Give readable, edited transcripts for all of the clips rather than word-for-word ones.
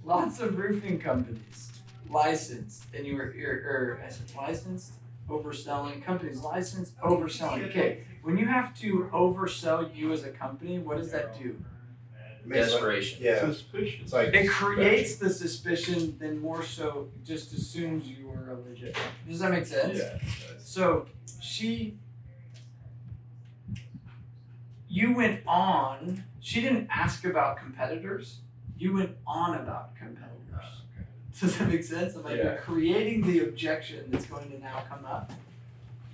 lots of roofing companies licensed, and you're licensed, overselling, companies licensed, overselling. Okay, when you have to oversell you as a company, what does that do? Desperation. Yeah. Suspicion. It's like It creates the suspicion, then more so just assumes you are a legit. Does that make sense? Yeah. So you went on, she didn't ask about competitors, you went on about competitors. Does that make sense? I'm like, you're creating the objection that's going to now come up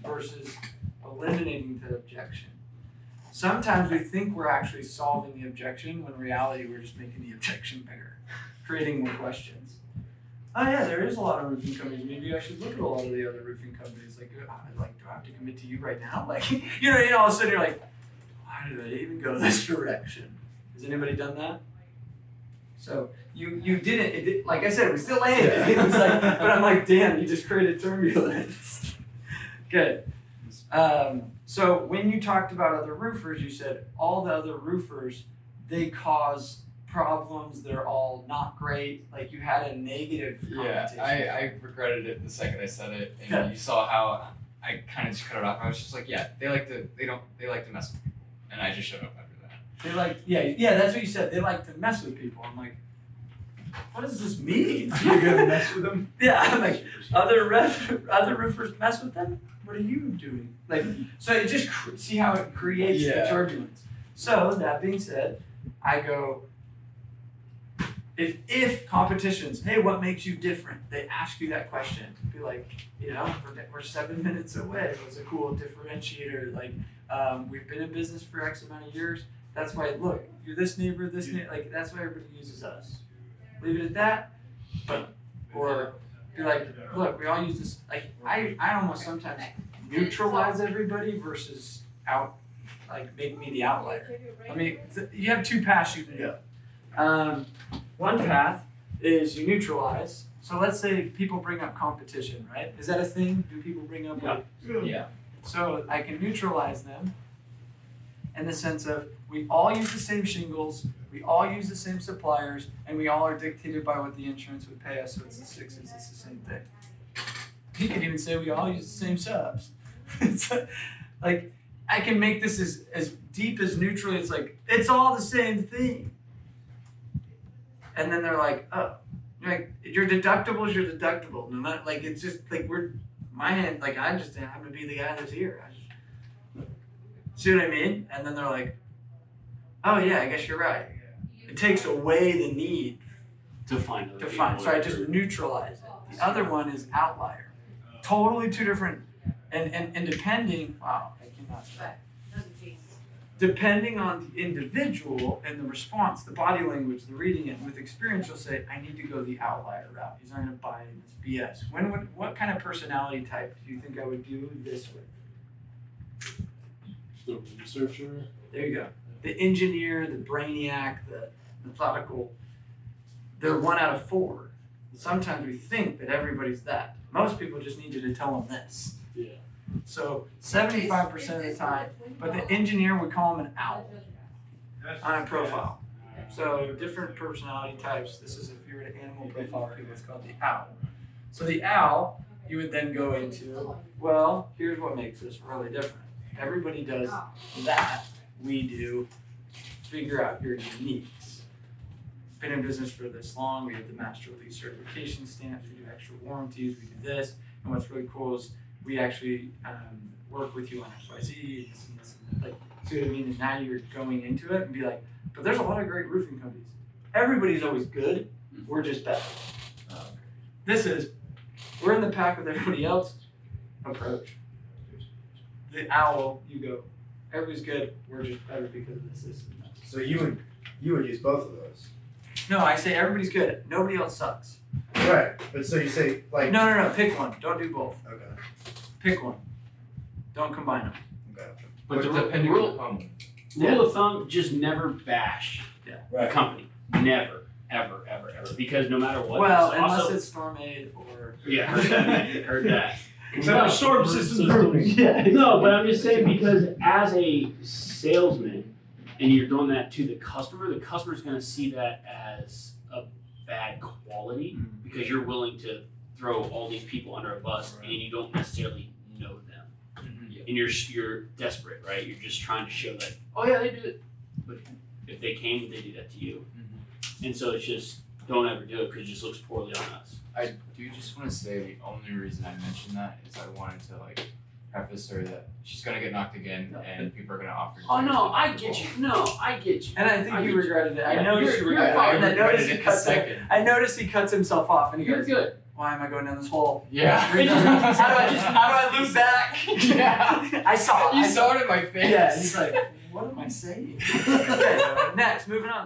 versus eliminating the objection. Sometimes we think we're actually solving the objection when in reality we're just making the objection bigger, creating more questions. Oh yeah, there is a lot of roofing companies. Maybe I should look at a lot of the other roofing companies. Like, do I have to commit to you right now? Like, all of a sudden you're like, why did I even go this direction? Has anybody done that? So you didn't, like I said, we still landed. It was like, but I'm like, damn, you just created turbulence. Good. So when you talked about other roofers, you said all the other roofers, they cause problems. They're all not great. Like you had a negative connotation. Yeah, I regretted it the second I said it, and you saw how I kind of just cut it off. I was just like, yeah, they like to mess with people, and I just shut up after that. They like, yeah, that's what you said. They like to mess with people. I'm like, what does this mean? You're gonna mess with them? Yeah, I'm like, other roofers mess with them? What are you doing? Like, so it just, see how it creates the turbulence. So that being said, I go, if competitions, hey, what makes you different? They ask you that question. Be like, we're 7 minutes away. What's a cool differentiator? Like, we've been in business for X amount of years. That's why, look, you're this neighbor, like, that's why everybody uses us. Leave it at that. Or be like, look, we all use this. Like, I almost sometimes neutralize everybody versus make me the outlier. I mean, you have two paths you can go. One path is you neutralize. So let's say people bring up competition, right? Is that a thing? Do people bring up? Yeah. So I can neutralize them in the sense of we all use the same shingles, we all use the same suppliers, and we all are dictated by what the insurance would pay us, so it's the sixes, it's the same thing. You could even say we all use the same subs. It's like, I can make this as deep as neutral, it's like, it's all the same thing. And then they're like, oh, like, your deductible is your deductible. No matter, like, it's just, like, my hand, like, I just happen to be the guy that's here. See what I mean? And then they're like, oh yeah, I guess you're right. It takes away the need to find. So I just neutralize it. The other one is outlier. Totally two different, and depending, wow, I cannot say. Depending on the individual and the response, the body language, the reading it, with experience, you'll say, I need to go the outlier route. He's not going to buy this BS. What kind of personality type do you think I would do this with? The researcher. There you go. The engineer, the brainiac, the methodical. They're 1 out of 4. Sometimes we think that everybody's that. Most people just need you to tell them this. Yeah. So 75% of the time, but the engineer would call him an owl on a profile. So different personality types. This is if you were to animal profile people, it's called the owl. So the owl, you would then go into, well, here's what makes us really different. Everybody does that. We do figure out your uniques. Been in business for this long. We have the master lease certification stamps. We do extra warranties. We do this. And what's really cool is we actually work with you on XYZ, this and this and that. Like, see what I mean? And now you're going into it and be like, but there's a lot of great roofing companies. Everybody's always good. We're just better. This is, we're in the pack with everybody else. Approach. The owl, you go. Everybody's good. We're just better because of this, and that. So you would use both of those. No, I say everybody's good. Nobody else sucks. Right, but so you say like. No. Pick one. Don't do both. Okay. Pick one. Don't combine them. Okay. But the depending on the company. rule of thumb, just never bash a company. Never, ever, ever, ever. Because no matter what. Well, unless it's Storm Aid or. Yeah, heard that. No, storm system's improving. Yeah. No, but I'm just saying because as a salesman and you're doing that to the customer's going to see that as a bad quality because you're willing to throw all these people under a bus and you don't necessarily know them. And you're desperate, right? You're just trying to show that, oh yeah, they do it. But if they came, they do that to you. And so it's just, don't ever do it because it just looks poorly on us. I do just want to say the only reason I mentioned that is I wanted to like preface her that she's gonna get knocked again and people are gonna offer. Oh no, I get you. No, I get you. And I think you regretted it. I Yeah, noticed you you're regretted it. fine. I regretted noticed he it the cuts it. second. I noticed he cuts himself off and he You're goes, good. why am I going down this hole? Yeah. How do I loop back? Yeah. I saw it. You saw it in my face. Yeah, he's like, what am I saying? Okay, next, moving on.